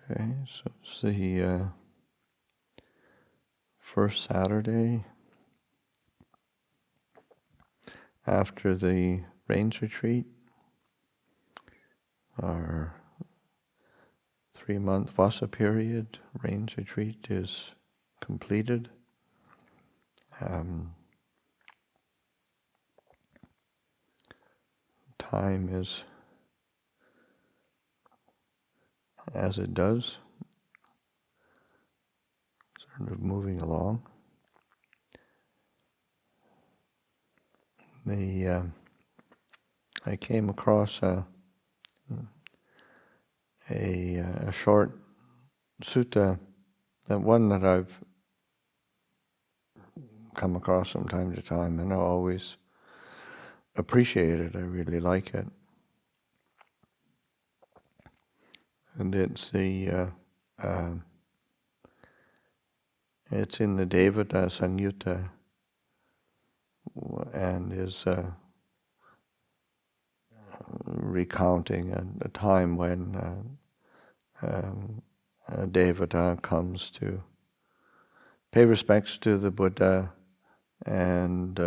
Okay, so it's the first Saturday after the rains retreat. Our 3-month Vasa period, rains retreat, is completed. Time is as it does, sort of moving along. I came across a short sutta, one that I've come across from time to time, and I always appreciate it. I really like it. And it's it's in the Deva Samyutta, and is recounting a time when a Devata comes to pay respects to the Buddha and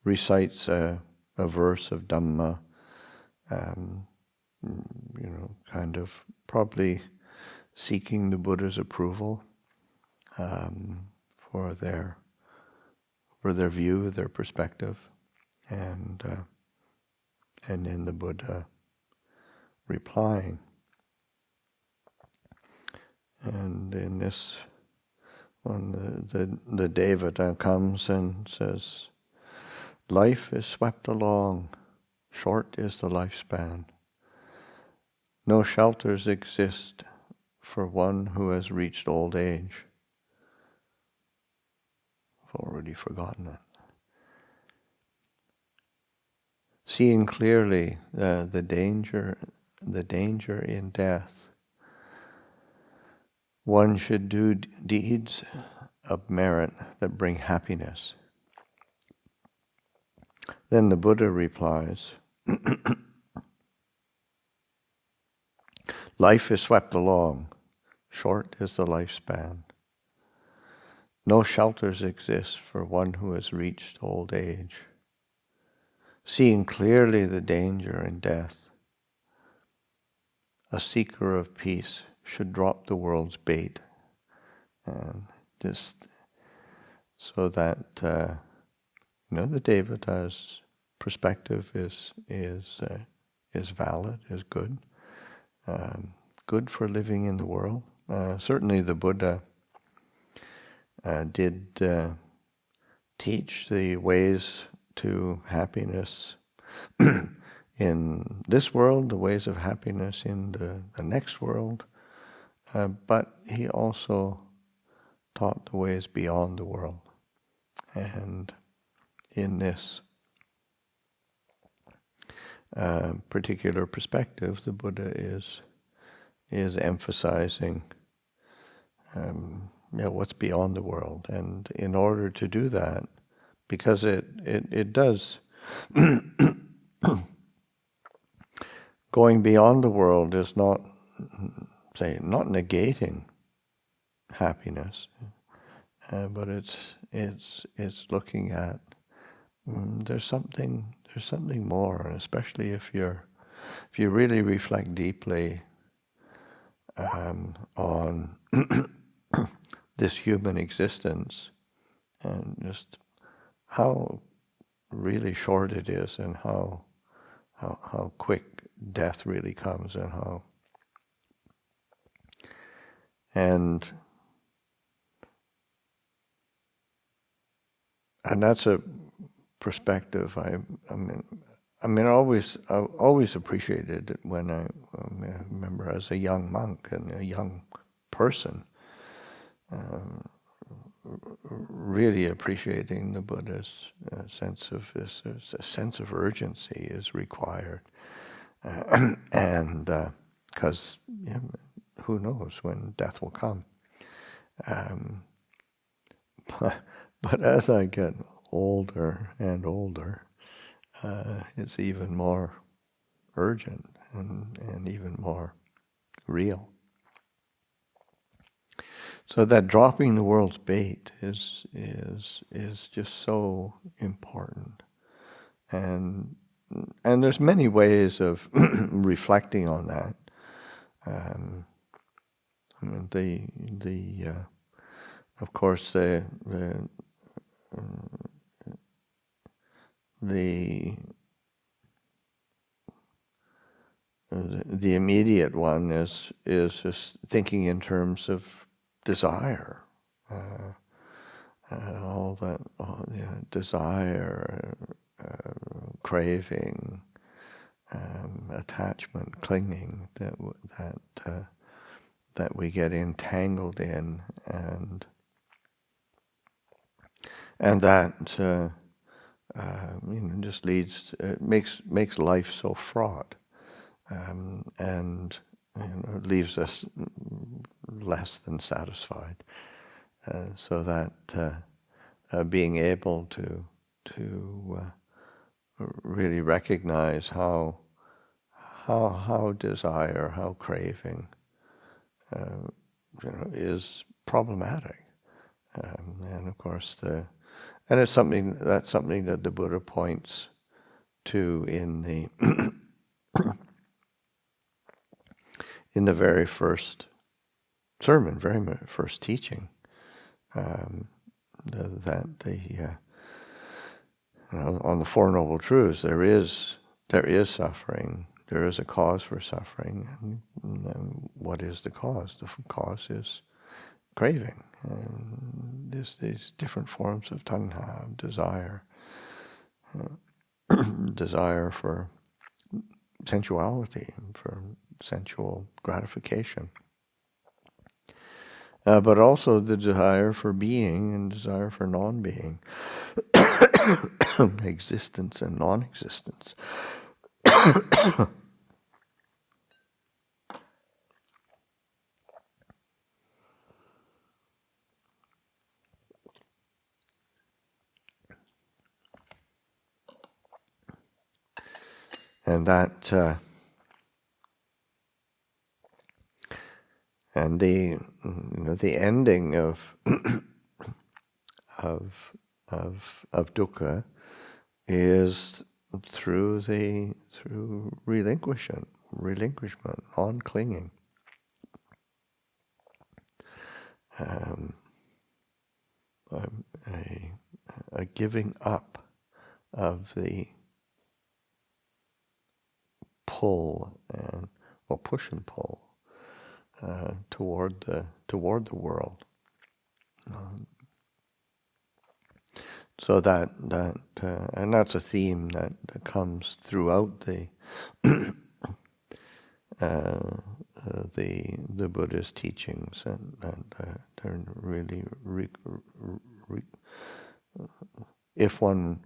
recites a verse of Dhamma, kind of probably seeking the Buddha's approval for their view, their perspective, and then the Buddha replying. And in this one, the Devata comes and says, "Life is swept along, short is the lifespan. No shelters exist for one who has reached old age." I've already forgotten it. Seeing clearly the danger in death, one should do deeds of merit that bring happiness. Then the Buddha replies, "Life is swept along, short is the lifespan. No shelters exist for one who has reached old age. Seeing clearly the danger in death, a seeker of peace should drop the world's bait." Just so that the Devata's perspective is valid, is good, good for living in the world. Certainly, the Buddha did teach the ways to happiness in this world, the ways of happiness in the next world, but he also taught the ways beyond the world. And in this particular perspective, the Buddha is emphasizing what's beyond the world. And in order to do that, because it does going beyond the world is not negating happiness, but it's looking at there's something more, and especially if you really reflect deeply on this human existence and just how really short it is, and how quick death really comes, and that's a perspective I always appreciated it when I remember as a young monk and a young person, really appreciating the Buddha's sense of this. A sense of urgency is required, and because who knows when death will come. But as I get older and older, it's even more urgent and even more real. So that dropping the world's bait is just so important, and there's many ways of reflecting on that. I mean, of course the the immediate one is just thinking in terms of desire, desire, craving, attachment, clinging that we get entangled in, and that just makes life so fraught. And leaves us less than satisfied. So that being able to really recognize how desire, how craving, is problematic, and of course that's something that the Buddha points to in the in the very first sermon, very first teaching, on the Four Noble Truths, there is suffering, there is a cause for suffering, and what is the cause? The cause is craving, and these different forms of tanha, desire, desire for sensuality, for sensual gratification. But also the desire for being and desire for non-being, existence and non-existence. And that, and the ending of dukkha is through relinquishment, non-clinging, a giving up of the pull push and pull toward the world. So that and that's a theme that comes throughout the the Buddhist teachings, and they're really if one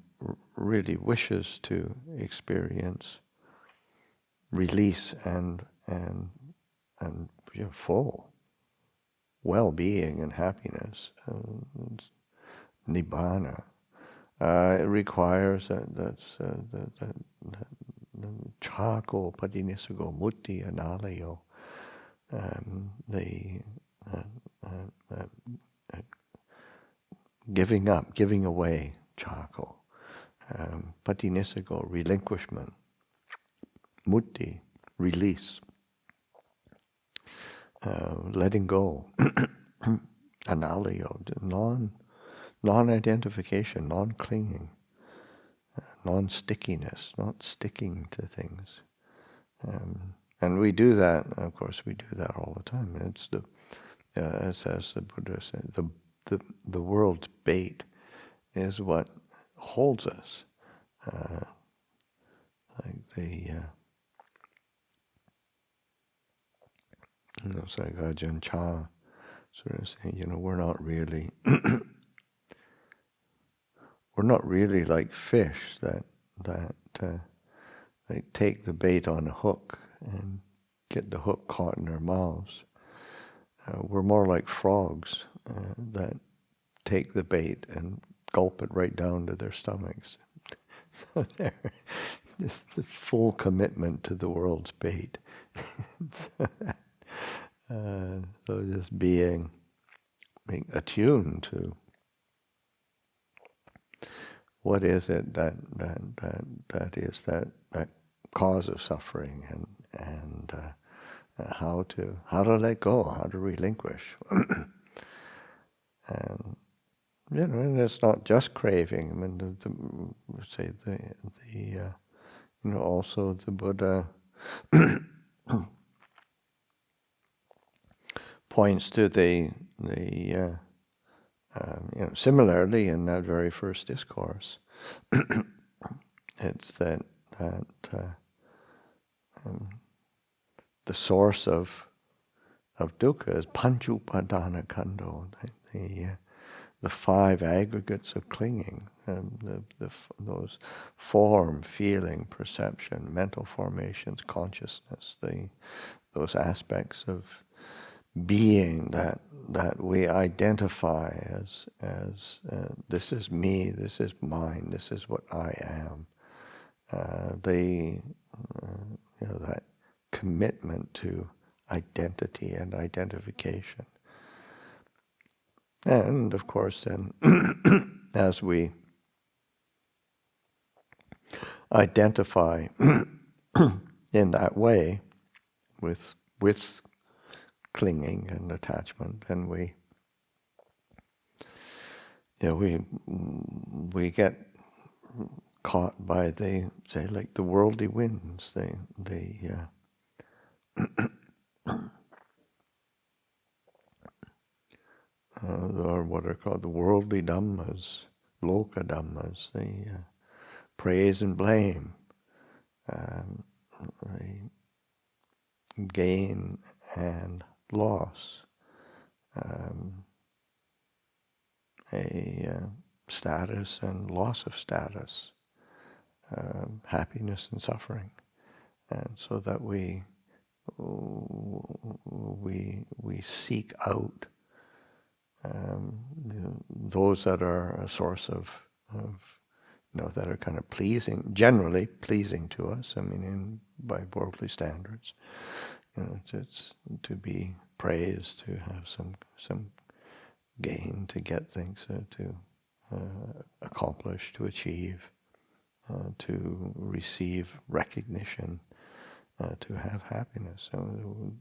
really wishes to experience release and full well-being and happiness, nibbana. It requires that chako padinisago mutti analayo, the giving up, giving away, chako, patinisago, relinquishment, mutti, release, letting go, analayo, non-identification, non-clinging, non-stickiness, not sticking to things. And we do that, of course, we do that all the time. It's as the Buddha said, the world's bait is what holds us. It's like Ajahn sort of saying, we're not really we're not really like fish that they take the bait on a hook and get the hook caught in their mouths. We're more like frogs that take the bait and gulp it right down to their stomachs. So this the full commitment to the world's bait. So just being being attuned to what is it that is that cause of suffering, and how to let go, how to relinquish. And and it's not just craving. I mean, also the Buddha points to the similarly in that very first discourse. It's that the source of dukkha is panchupadana kando, the five aggregates of clinging, those form, feeling, perception, mental formations, consciousness, those aspects of being that we identify as this is me, this is mine, this is what I am. That commitment to identity and identification. And of course then, as we identify in that way with clinging and attachment, then we get caught by the worldly winds, or what are called the worldly dhammas, loka dhammas, the praise and blame, the gain and loss, status and loss of status, happiness and suffering, and so that we seek out those that are a source of that are kind of pleasing, generally pleasing to us. I mean, by worldly standards, it's to be praised, to have some gain, to get things, to accomplish, to achieve, to receive recognition, to have happiness. So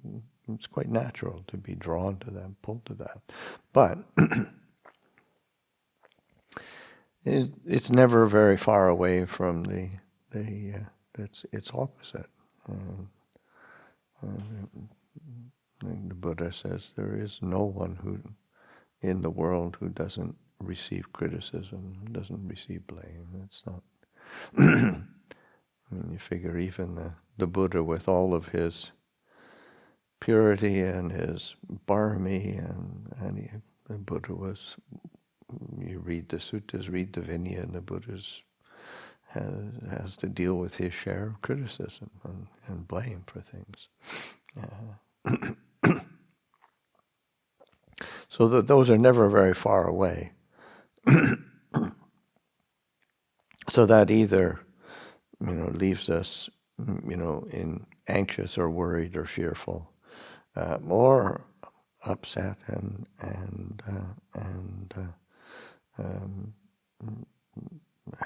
it's quite natural to be drawn to that, pulled to that. But it's never very far away from its opposite. The Buddha says there is no one who in the world who doesn't receive criticism, doesn't receive blame. It's not. I mean, you figure even the Buddha, with all of his purity and his barmi, and the Buddha was. You read the suttas, read the Vinaya, and the Buddha has to deal with his share of criticism and blame for things. So that those are never very far away. So that either, leaves us, in anxious or worried or fearful, or upset and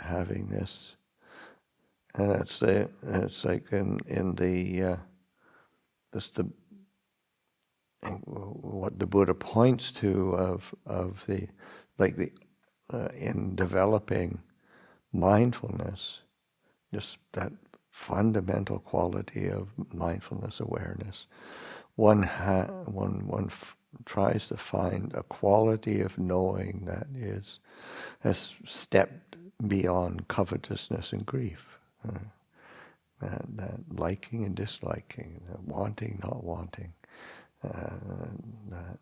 having this, and it's like in the what the Buddha points to of the in developing mindfulness, just that fundamental quality of mindfulness awareness. One tries to find a quality of knowing that has stepped beyond covetousness and grief. That liking and disliking, that wanting, not wanting, that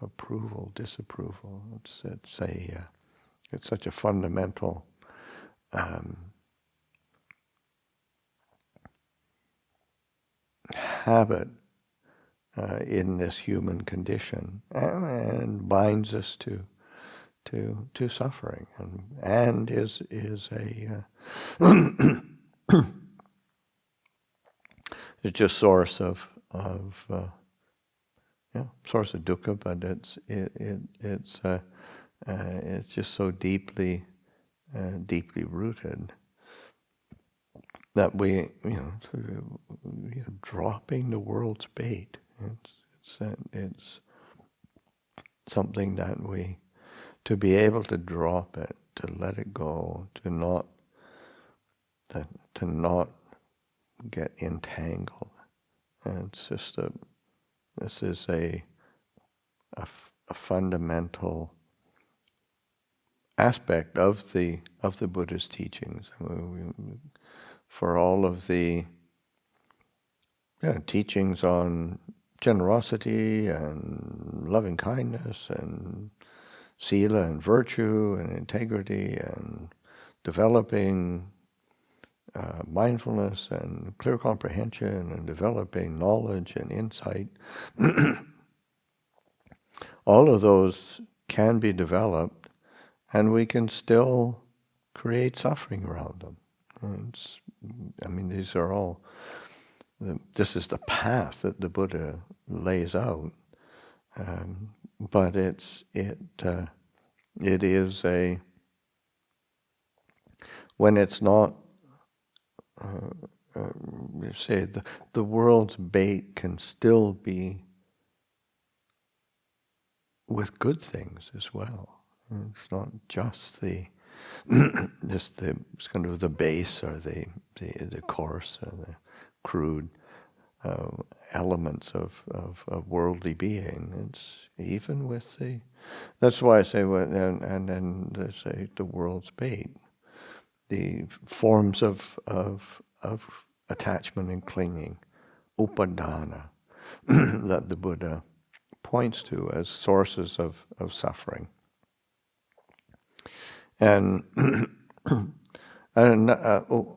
approval, disapproval. It's such a fundamental habit in this human condition, and binds us to suffering, and is a it's just source of source of dukkha, but it's just so deeply rooted that we, dropping the world's bait. It's something that to be able to drop it, to let it go, to not get entangled. And it's just this is a fundamental aspect of the Buddhist teachings. For all of the teachings on generosity and loving kindness and sila and virtue and integrity and developing mindfulness and clear comprehension and developing knowledge and insight, all of those can be developed, and we can still create suffering around them. These are all. This is the path that the Buddha lays out, but it is when it's not. You say the world's bait can still be with good things as well. It's not just just it's kind of the base or the coarse or the crude elements of worldly being. It's even with that's why I say and then they say the world's bait, the forms of attachment and clinging, upadana, that the Buddha points to as sources of suffering. And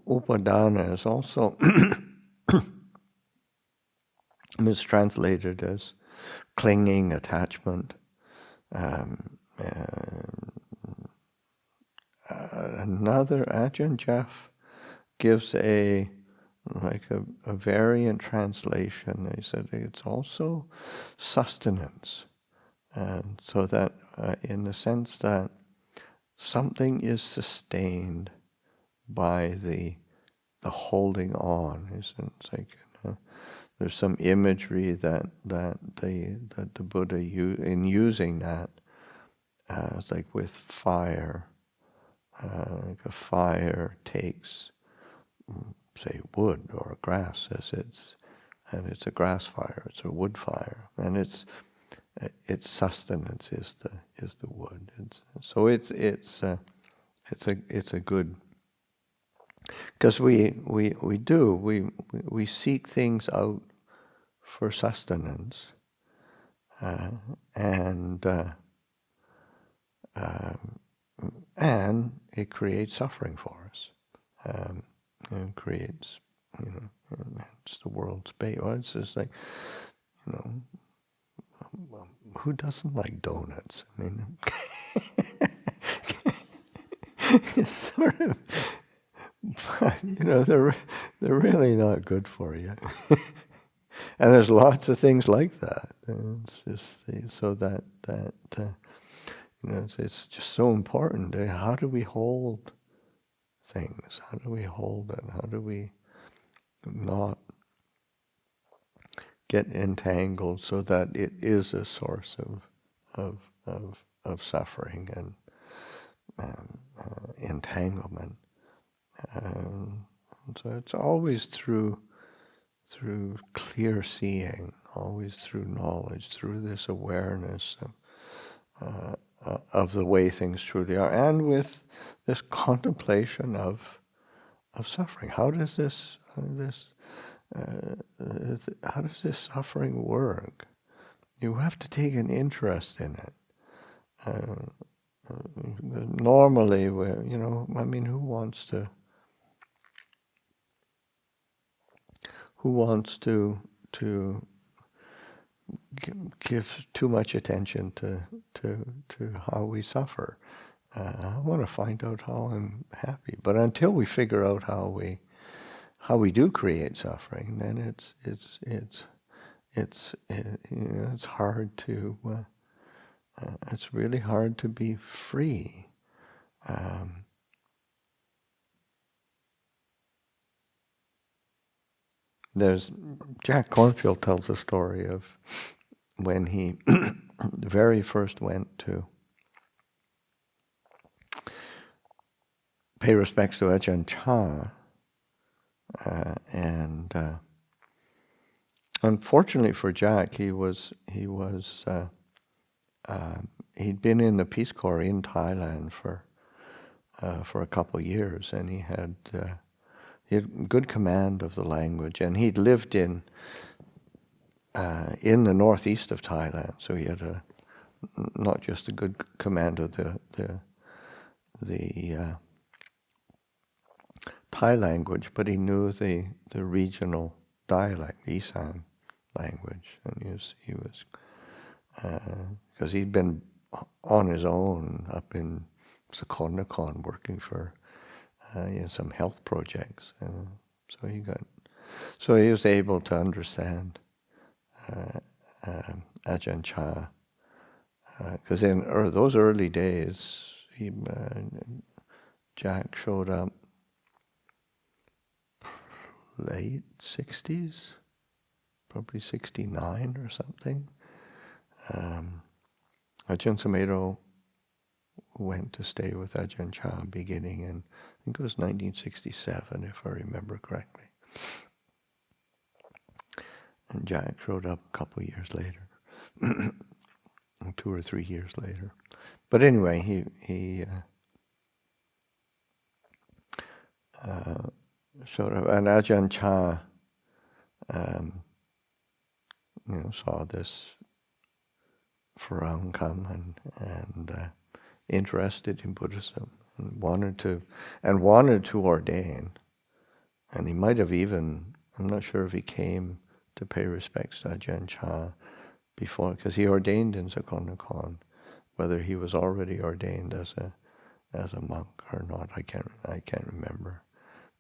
upadana is also mistranslated as clinging, attachment. Another Ajahn Jeff gives a variant translation. He said it's also sustenance, and so that in the sense that something is sustained by the holding on. It's like there's some imagery that the Buddha in using that, it's like with fire. Like a fire takes, say, wood or grass and it's a grass fire, it's a wood fire, and its sustenance is the wood. It's a good, because we seek things out for sustenance, and it creates suffering for us. And creates, it's the world's bait. Well, it's just like, who doesn't like donuts? I mean, it's sort of, but, they're really not good for you. And there's lots of things like that. And it's just so that it's just so important. How do we hold things? How do we hold it? How do we not get entangled so that it is a source of suffering and entanglement? So it's always through clear seeing, always through knowledge, through this awareness of the way things truly are, and with this contemplation of suffering. How does this suffering work? You have to take an interest in it. Normally, who wants to give too much attention to how we suffer? I want to find out how I'm happy. But until we figure out how we do create suffering, then it's hard to it's really hard to be free. There's Jack Cornfield tells a story of when he very first went to pay respects to Ajahn Chah, and unfortunately for Jack, he'd been in the Peace Corps in Thailand for a couple of years, and he had good command of the language, and he'd lived in the northeast of Thailand, so he had not just a good command of the Thai language, but he knew the regional dialect, Isan language, and he was because he'd been on his own up in Sakonnakhon working for some health projects, so he was able to understand Ajahn Chah, because in those early days, Jack showed up late 60s, probably 69 or something. Ajahn Sumedho went to stay with Ajahn Chah beginning in, I think it was 1967, if I remember correctly. And Jack showed up a couple of years later, 2 or 3 years later. But anyway, he showed up, and Ajahn Chah, saw this Farang come and interested in Buddhism and wanted to ordain, and he might have even, I'm not sure if he came to pay respects to Ajahn Chah before, because he ordained in Sakonnakhon. Whether he was already ordained as a monk or not, I can't remember.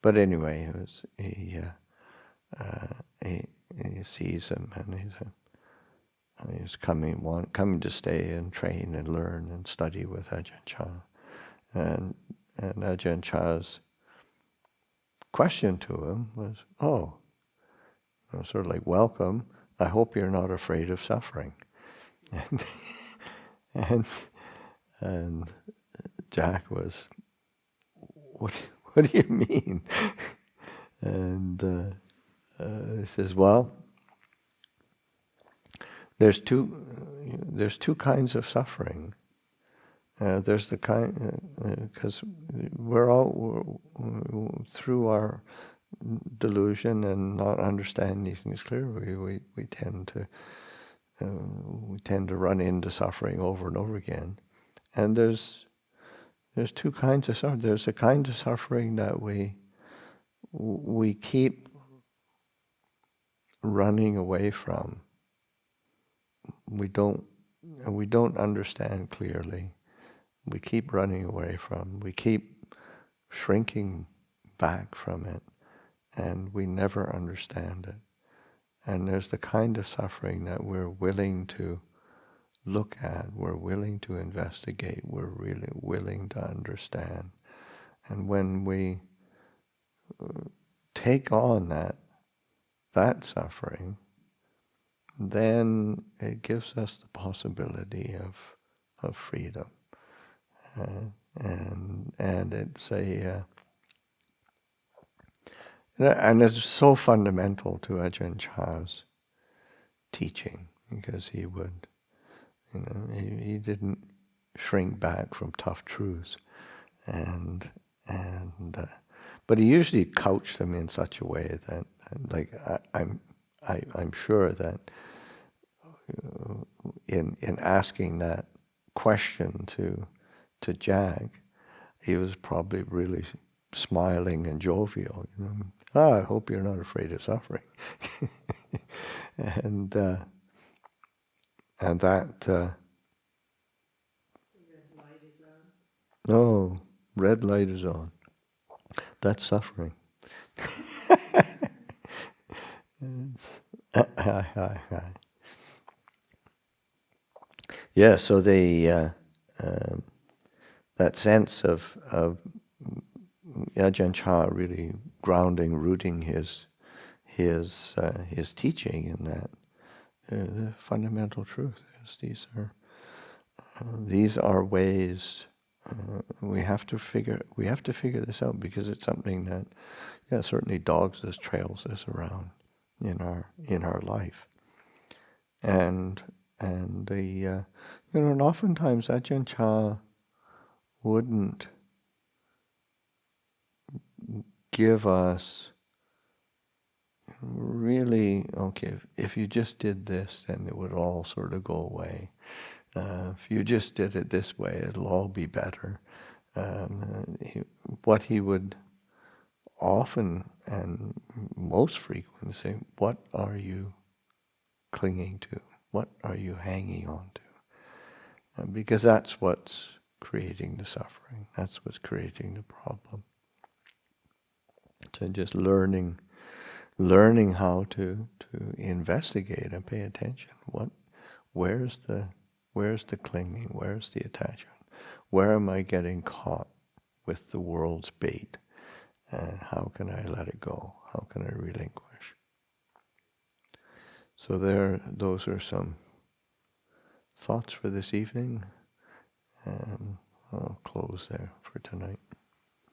But anyway, he sees him, and he's coming to stay and train and learn and study with Ajahn Chah. And Ajahn Chah's question to him was, sort of like, welcome, I hope you're not afraid of suffering. And Jack was, what do you mean? And he says, well, there's two kinds of suffering. There's the kind, because we're all, through our delusion and not understanding these things clearly, we tend to run into suffering over and over again. And there's two kinds of suffering. There's a kind of suffering that we keep running away from. We don't understand clearly. We keep running away from. We keep shrinking back from it, and we never understand it. And there's the kind of suffering that we're willing to look at, we're willing to investigate, we're really willing to understand. And when we take on that suffering, then it gives us the possibility of freedom. And it's and it's so fundamental to Ajahn Chah's teaching, because he would, he didn't shrink back from tough truths, but he usually couched them in such a way that, like, I'm sure that in asking that question to Jack, he was probably really smiling and jovial. I hope you're not afraid of suffering. and that. Red light is on. Oh, red light is on. That's suffering. Yeah, so that sense of Ajahn Chah really grounding, rooting his teaching in that the fundamental truth is these are ways we have to figure this out, because it's something that certainly dogs us, trails us around in our life, and and oftentimes Ajahn Chah wouldn't give us really, okay, if you just did this, then it would all sort of go away. If you just did it this way, it'll all be better. What he would often and most frequently say, what are you clinging to? What are you hanging on to? Because that's what's creating the suffering. That's what's creating the problem. So just learning how to investigate and pay attention. Where's the clinging? Where's the attachment? Where am I getting caught with the world's bait? And how can I let it go? How can I relinquish? So those are some thoughts for this evening, and I'll close there for tonight.